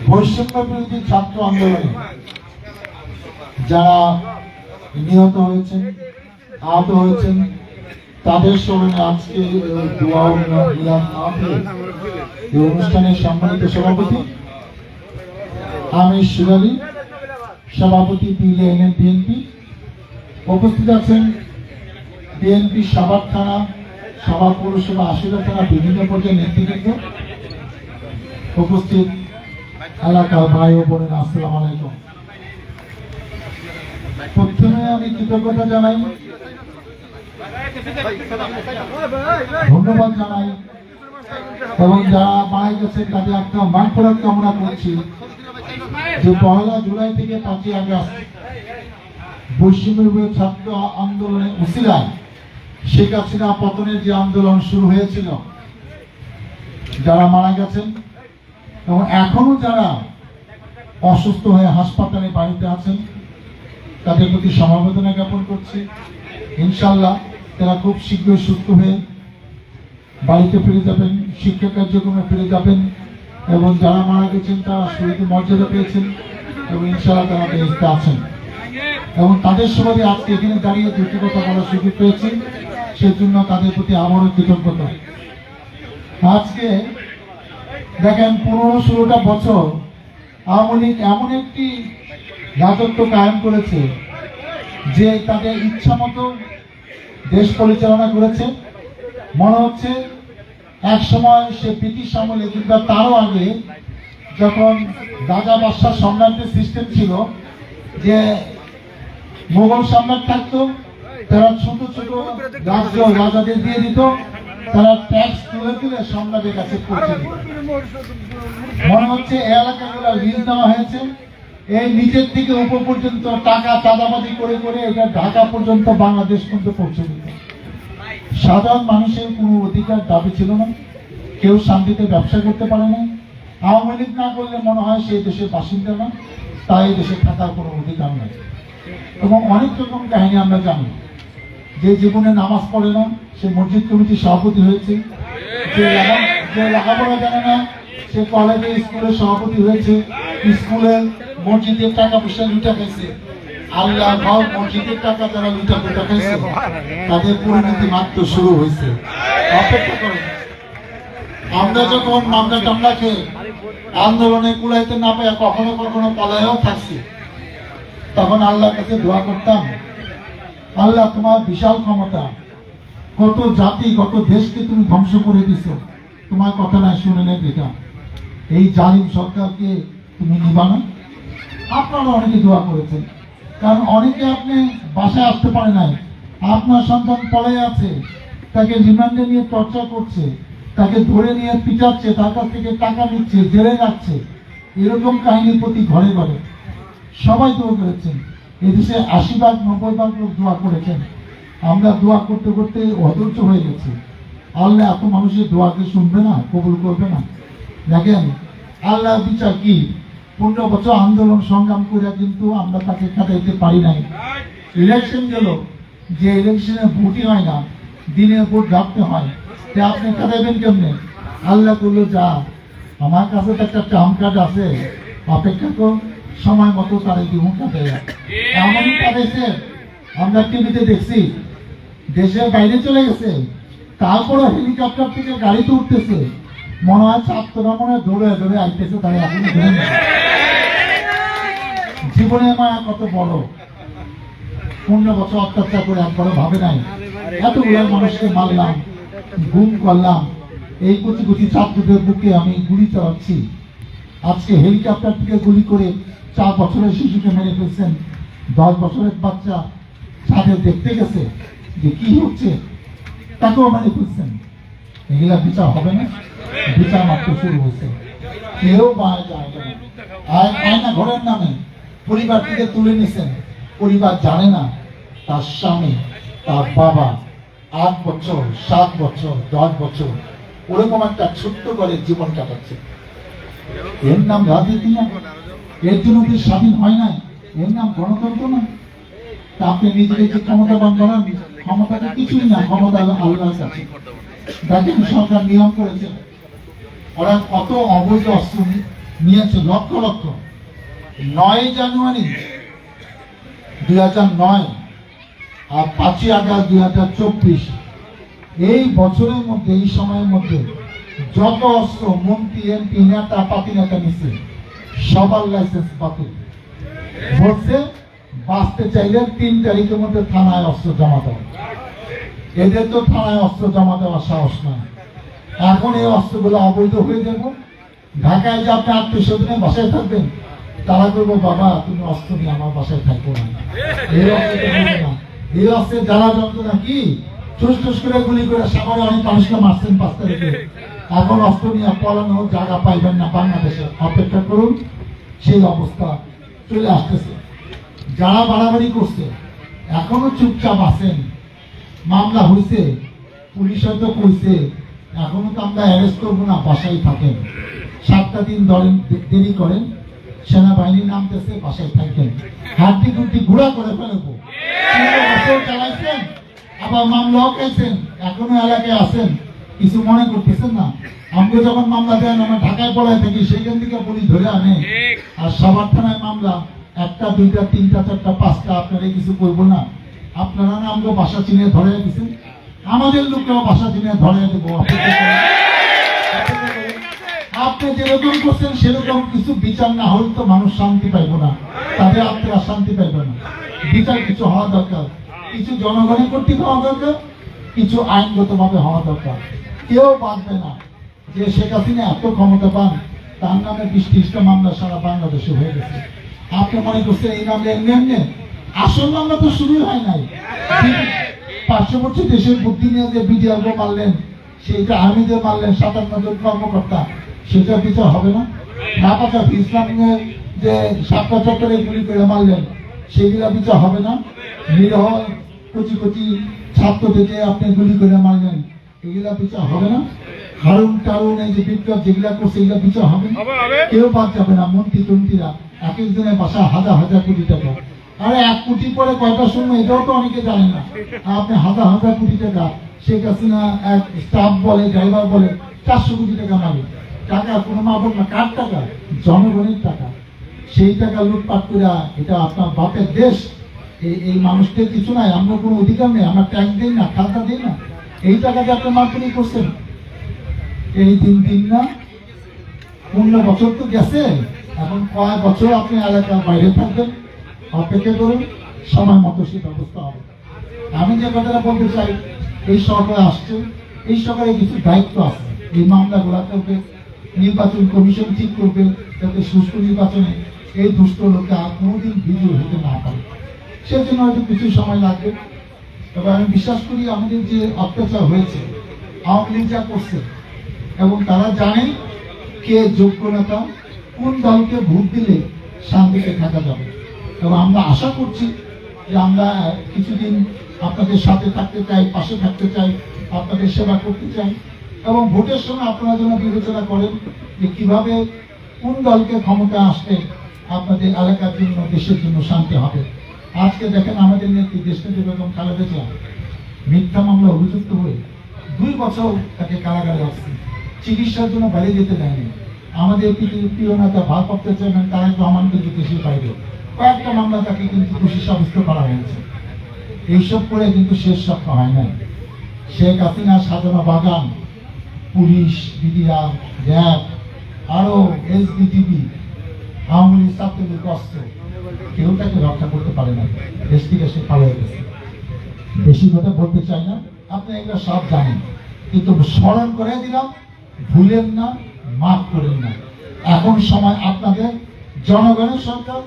বৈষম্য বিরোধী ছাত্র আন্দোলনে যারা নিহত হয়েছেন, আহত হয়েছেন, তাদের স্মরণে আজকে এই অনুষ্ঠানের সম্মানিত সভাপতি আমির শিরালি, সভাপতি বিএনপি, উপস্থিত আছেন বিএনপি সাভার থানা, সাভার পৌরসভা, আশুরা থানা বিভিন্ন পর্যায়ে নেতৃবৃন্দ, উপস্থিত এলাকার ভাই ও বোনেরা, আসসালামু আলাইকুম। প্রথমে আমি কৃতজ্ঞতা জানাই, ধন্যবাদ জানাই এবং যারা মারা গেছে তাদের একটা মাগফিরাত কামনা করছি যে 1 জুলাই থেকে 5 আগস্ট বৈষম্য ছাত্র আন্দোলনের উসিলায় শেখ হাসিনা পতনের যে আন্দোলন শুরু হয়েছিল, যারা মারা গেছেন এবং এখনো যারা অসুস্থ হয়ে হাসপাতালে বাড়িতে আছেন, তাদের প্রতি সমবেদনা জ্ঞাপন করছি। ইনশাআল্লাহ তারা খুব শীঘ্রই সুস্থ হয়ে বাড়িতে ফিরে যাবেন, শিক্ষা কার্যক্রমে ফিরে যাবেন এবং যারা মারা গেছেন তারা শহীদ মর্যাদা পেয়েছেন এবং ইনশাআল্লাহ তারা বেহেশতে আছেন এবং তাদের সুবাদে আজকে এখানে দাঁড়িয়ে দুটি কথা বলার সুযোগ পেয়েছি, সেজন্য তাদের প্রতি আবারও কৃতজ্ঞতা। আজকে দেখেন 15-16টা বছর আওয়ামী লীগ এমন একটি রাজত্ব কায়েম করেছে যে তাদের ইচ্ছা মতো দেশ পরিচালনা করেছে। মনে হচ্ছে এক সময় সে ব্রিটিশ আমলে কিংবা তারও আগে যখন রাজা বাদশাহ সম্রাটদের সিস্টেম ছিল, যে মোগল সম্রাট থাকতো, তারা ছোট ছোট রাজ্য রাজাদের দিয়ে দিত, তারা ট্যাক্স তুলে তুলে সম্রাটের কাছে পৌঁছে দিত। মনে হচ্ছে এই এলাকাগুলো লিজ দেওয়া হয়েছে, এই নিচের থেকে উপর পর্যন্ত টাকা চাঁদাবাজি করে করে এটা ঢাকা পর্যন্ত বাংলাদেশ পর্যন্ত পৌঁছে দিত। সাধারণ মানুষের কোনো অধিকার দাবি ছিল না, কেউ শান্তিতে ব্যবসা করতে পারে না। আওয়ামী লীগ না করলে মনে হয় সেই দেশের বাসিন্দা না, তাই দেশে থাকার কোনো অধিকার নেই। এবং অনেক রকম কাহিনী আমরা জানি, যে জীবনে নামাজ পড়ে না সে মসজিদ কমিটির সভাপতি হয়েছে, যে লেখাপড়া জানে না সে কলেজে স্কুলের সভাপতি হয়েছে, স্কুলের মসজিদের টাকা পয়সা লুটা খাইছে। আল্লাহ ভাব মসজিদের টাকা যারা লুটা পুটা খাইছে তাদের পরিণতি মাত্র শুরু হয়েছে। অপেক্ষা করেন, আমরা যখন মামলা টামলা খেয়ে আন্দোলনে কুলাইতে না পেয়ে কখনো কখনো পলায়ও থাকছি, তখন আল্লাহর কাছে দোয়া করতাম, আল্লাহ তোমার বিশাল ক্ষমতা, কত জাতি কত দেশকে তুমি ধ্বংস করে দিছো, তোমার কথা না শুনে নেই দেখা, এই জালিম সরকারকে তুমি নিবা না। আপনারা অনেকে দোয়া করেছেন, কারণ অনেকে আপনি বাসায় আসতে পারে নাই, আপনার সন্তান পড়ে আছে, তাকে রিমান্ডে নিয়ে চর্চা করছে, তাকে ধরে নিয়ে পিটাচ্ছে, তার কাছ থেকে টাকা নিচ্ছে, জেলে যাচ্ছে, এরকম কাহিনীর প্রতি ঘরে ঘরে সবাই দোয়া করেছেন। এদেশে 80-90 লোক দোয়া করেছেন। আমরা দোয়া করতে করতে অধৈর্য হয়ে গেছি। আল্লাহ এত মানুষের দোয়াকে শুনবে না, কবুল করবে না? দেখেন আল্লাহ বিচার কি, 15 বছর আন্দোলন সংগ্রাম করে কিন্তু আমরা তাকে খাটাইতে পারি নাই। ইলেকশন গেল, যে ইলেকশনে ভোটই হয় না, দিনে ভোট রাখতে হয়, আপনি খাটাইবেন কেমনে? আল্লাহ করলো যা, আমার কাছে তো একটা ট্রাম্প কার্ড আছে, অপেক্ষা কর, সময় মতো তারা জীবন কাটাই। এমনই কাটাইছে, আমরা টিভিতে দেখছি, দেশের বাইরে চলে গেছে, তারপরে হেলিকপ্টার থেকে গাড়িতে উঠতেছে, মনে হয় ছাত্ররা মনে হয় দৌড়ে দৌড়ে আইতেছে, তারা এখন জীবনের মায়া কত বড়। 15 বছর অত্যাচার করে একবারও ভাবে নাই এতগুলো মানুষকে মারলাম, গুম করলাম, এই কুচি কুচি ছাত্রদের বুকে আমি গুলি চালাচ্ছি। আজকে হেলিকপ্টার থেকে গুলি করে 4 বছরের শিশুকে মেরে ফেলছেন। 10 বছরের বাচ্চা ছাদে দেখতে গেছে যে কি হচ্ছে, তাকেও মেরে ফেলছেন। এগুলা বিচার হবে না? বিচার মাত্র শুরু হয়েছে, কেউ মারা যায় না। আয়না ঘরের নামে পরিবার থেকে তুলে নিছেন, পরিবার জানে না তার স্বামী, তার বাবা 8 বছর, 7 বছর, 10 বছর ওরকম একটা ছোট্ট করে জীবন কাটাচ্ছে। এর নাম রাজনীতি না? এর জন্য কি স্বাধীন হয় নাই? এর নাম গণতন্ত্র না? তা আপনি নিজেকে যে ক্ষমতাবান করেন, ক্ষমতাটা কিছুই না, ক্ষমতা আল্লাহর কাছে। দেখেন সরকার নিয়ম করেছে, ওরা কত অবৈধ অস্ত্র নিয়েছে, লক্ষ লক্ষ। 9 জানুয়ারি 2009 আর 5 আগস্ট 2024 এই বছরের মধ্যে, এই সময়ের মধ্যে যত অস্ত্র মন্ত্রী এমপি নেতা পাতি নেতা নিচ্ছে সবার লাইসেন্স বাতিল। বলছে বাঁচতে চাইলে 3 তারিখের মধ্যে থানায় অস্ত্র জমা দেওয়া। এদের তো থানায় অস্ত্র জমা দেওয়ার সাহস নাই। এখন এই অস্ত্রগুলো অবৈধ হয়ে যাব। ঢাকায় যে আপনি আত্মীয় বাসায় থাকবেন, তারা করবো বাবা তুমি অস্ত্র নিয়ে আমার বাসায় থাকবো না, এই অস্ত্র না। এই অস্ত্রের জ্বালা যন্ত্রণা কি, ঠুস ঠুস করে গুলি করে সাগরে অনেক মানুষকে মারছেন 5 তারিখে। এখন অস্ত্র নিয়ে পলানোর জায়গা পাইবেন না বাংলাদেশে। অপেক্ষা করুন, সেই অবস্থা চলে আসতেছে। যারা বাড়াবাড়ি করছে এখনো চুপচাপ আছেন। মামলা হয়েছে, পুলিশ হয়তো কইছে এখনো তো আমরা অ্যারেস্ট করবো না, বাসায় থাকেন। 7টা দিন ধরেন দেরি করেন, সেনাবাহিনী নামতেছে, বাসায় থাকেন। হাড্ডি গুড্ডি গুঁড়া করে ফেলবো। চালাইছেন, আবার মামলাও পেয়েছেন, এখনো এলাকায় আছেন, কিছু মনে করতেছেন না। আমাকে যখন মামলা দেন আমরা ঢাকায় পড়ায় থাকি, সেখান থেকে পুলিশ ধরে আনে। আর সবার থানায় মামলা 1টা 2টা 3টা 4টা 5টা, আপনারা কিছু করবো না। আপনারা না আমাকে বাসা চিনে ধরে দিচ্ছেন, আমাদের লোকেও বাসা চিনে ধরে দেবো। আপনি যেরকম করছেন সেরকম কিছু বিচার না হলে তো মানুষ শান্তি পাইব না, তাদের আপনারা শান্তি পাইব না। বিচার কিছু হওয়া দরকার, কিছু জনগণের কর্তৃক হওয়া দরকার, কিছু আইনগত ভাবে হওয়া দরকার। কেউ বাঁধবে না যে শেখ হাসিনা এত ক্ষমতা পান, তার নামে 20-30টা মামলা সারা বাংলাদেশে হয়ে গেছে। আপনি মনে করছেন এই নামে এমনি এমনি? আসল মামলা তো শুরুই হয় নাই। পার্শ্ববর্তী দেশের বুদ্ধি নিয়ে যে বিডিআর মারলেন, সেইটা আর্মিদের মারলেন 57 জন কর্মকর্তা, সেটা বিচার হবে না? ঢাকা ইসলামের যে 7টা চত্বরে গুলি করে মারলেন, সেগুলা বিচার হবে না? নিরহ কচি কচি ছাত্রদেরকে আপনি গুলি করে মারলেন, এগুলা বিচার হবে না? হারুন টারুন এই যে বিপ্লব যেগুলা করছে, এগুলা বিচার হবে না? কেউ বাদ যাবে না। মন্ত্রী তন্ত্রীরা এক একজনের বাসা হাজার হাজার কোটি টাকা। আরে 1 কোটি পরে কয়টা শুনবো এটাও তো অনেকে জানে না। আপনি হাজার হাজার কোটি টাকা, শেখ হাসিনা এক স্টাফ বলে, ড্রাইভার বলে 400 কোটি টাকা মারে। টাকা কোনো মাবন না, কার টাকা? জনগণের টাকা। সেই টাকা লুটপাট করে, এটা আপনার বাপের দেশ। এই মানুষদের কিছু নাই, আমরা কোনো অধিকার নেই, আমরা ট্যাক্স দিই না, খাতা দিই না। এই টাকাতে আপনি মার্কেটিং করছেন। এই দিন না 15 বছর তো গেছে, এখন কয় বছর আপনি এলাকার বাইরে থাকবেন? অপেক্ষা করুন, সময় মতো সে ব্যবস্থা হবে। আমি যে কথাটা বলতে চাই, এই সরকার আসছে, এই সরকারের কিছু দায়িত্ব আছে। এই মামলাগুলোকে নির্বাচন কমিশন ঠিক করবে, যাতে সুষ্ঠু নির্বাচনে এই দুষ্ট লোকে আর কোনোদিন বিজয়ী হতে না পারে। সেজন্য হয়তো কিছু সময় লাগবে। তবে আমি বিশ্বাস করি আমাদের যে অত্যাচার হয়েছে, আওয়ামী লীগ যা করছে, এবং তারা জানে কে যোগ্য নেতা, কোন দলকে ভোট দিলে শান্তিতে থাকা যাবে। এবং আমরা আশা করছি যে আমরা কিছুদিন আপনাদের সাথে থাকতে চাই, পাশে থাকতে চাই, আপনাদের সেবা করতে চাই। এবং ভোটের সময় আপনারা যেন বিবেচনা করেন যে কিভাবে কোন দলকে ক্ষমতা আসলে আপনাদের এলাকার জন্য, দেশের জন্য শান্তি হবে। আজকে দেখেন আমাদের নেত্রী দেশনেত্রী বেগম খালেদা জিয়া মিথ্যা মামলা অভিযুক্ত হয়ে 2 বছর তাকে কারাগারে আসছে, চিকিৎসার জন্য বাইরে যেতে দেয়নি। আমাদের প্রিয় নেতা ভারপ্রাপ্ত চেয়ারম্যান তারেক রহমানকে দেশের বাইরে কয়েকটা মামলা তাকে কিন্তু দোষী সাব্যস্ত করা হয়েছে। এইসব করে কিন্তু শেষ রক্ষা হয় নাই। শেখ হাসিনা সাজানো বাগান, পুলিশ, বিডিআর, র্যাব, আরো এসবিটিভি, আওয়ামী লীগ, ছাত্রলীগ, অস্ত্র, কেউ তাকে রক্ষা করতে পারে না। দেশ থেকে সে পালিয়ে গেছে। বেশি কথা বলতে চাই না, আপনি এগুলো সব জানেন, কিন্তু স্মরণ করে দিলাম, ভুলেন না, মাফ করেন না। এখন সময় আপনাদের, জনগণের সরকার,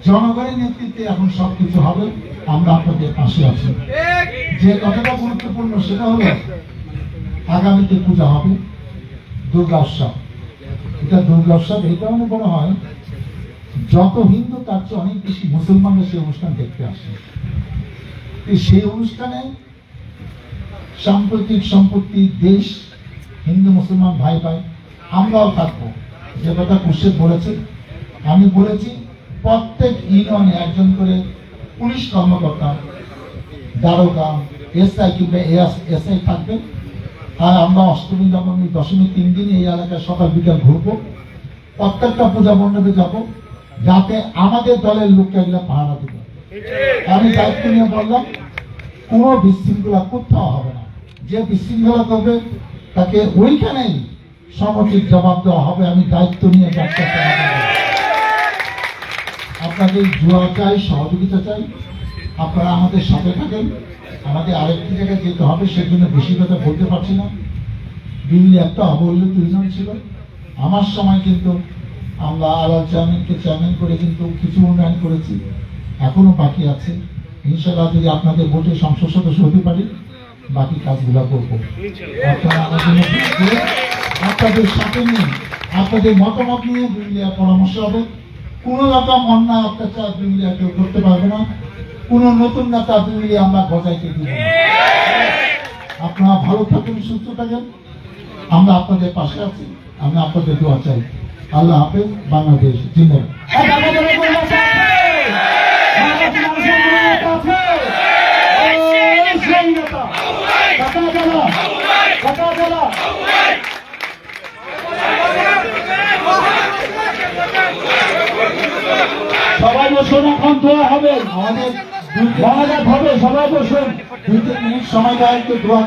জনগণের নেতৃত্বে এখন সবকিছু হবে। আমরা আপনাদের পাশে আছি। যে কথাটা গুরুত্বপূর্ণ সেটা হলো আগামীতে পূজা হবে, দুর্গা উৎসব। এটা দুর্গা উৎসব এই কারণে বড় হয়, যত হিন্দু তার চেয়ে অনেক বেশি মুসলমানরা সেই অনুষ্ঠান দেখতে আসে। সেই অনুষ্ঠানে সাম্প্রতিক সম্পত্তি, দেশ, হিন্দু মুসলমান ভাই ভাই আমরাও থাকবো। যে কথা কুশেদ বলেছে, আমি বলেছি প্রত্যেক ইউনিয়নে একজন করে পুলিশ কর্মকর্তা, দারোগা, এসআই কিংবা এসআই থাকবে। আর আমরা অষ্টমী নবমী দশমী 3 দিন এই এলাকায় সকাল বিকাল ঘুরবো, প্রত্যেকটা পূজা মণ্ডপে যাব, যাতে আমাদের দলের লোককে এগুলো পাহারা দেবে। আমি দায়িত্ব নিয়ে বললাম কোনো বিশৃঙ্খলা কোথাও হবে না, যে বিশৃঙ্খলা করবে তাকে ওইখানেই সমুচিত জবাব দেওয়া হবে। আমি দায়িত্ব নিয়ে ডাক্তার আপনাদের জোয়া চাই, সহযোগিতা চাই, আপনারা আমাদের সাথে থাকেন। আমাদের আরেকটি জায়গায় যেতে হবে, সেজন্য বেশি কথা বলতে পারছি না। বিউলি একটা অবহেলিত ইউনিয়ন ছিল, আমার সময় কিন্তু আমরা আলাল চেয়ারম্যানকে চেয়ারম্যান করে কিন্তু কিছু উন্নয়ন করেছি, এখনো বাকি আছে। ইনশাআল্লাহ যদি আপনাদের ভোটে সংসদ সদস্য হতে পারি, বাকি কাজগুলো করবো। আপনারা আমাদের আপনাদের সাথে নিয়ে, আপনাদের মতামত নিয়ে বিউলিয়া পরামর্শ হবে। কোন রকম অন্যায় অত্যাচার বিউলিয়া কেউ করতে পারবে না, কোন নতুন নেতা বিউলিয়া আমরা গজাইতে দিব না। আপনারা ভালো থাকুন, সুস্থ থাকেন, আমরা আপনাদের পাশে আছি, আমি আপনাদের দোয়া চাই। আল্লাহ হাফেজ। বাংলাদেশ জিন্দাবাদ। সবাই বসুন, এখন দোয়া হবে, আমাদের মহাজাত হবে, সবাই বসুন। 2-3 মিনিট সময় দেওয়া, একটু দোয়া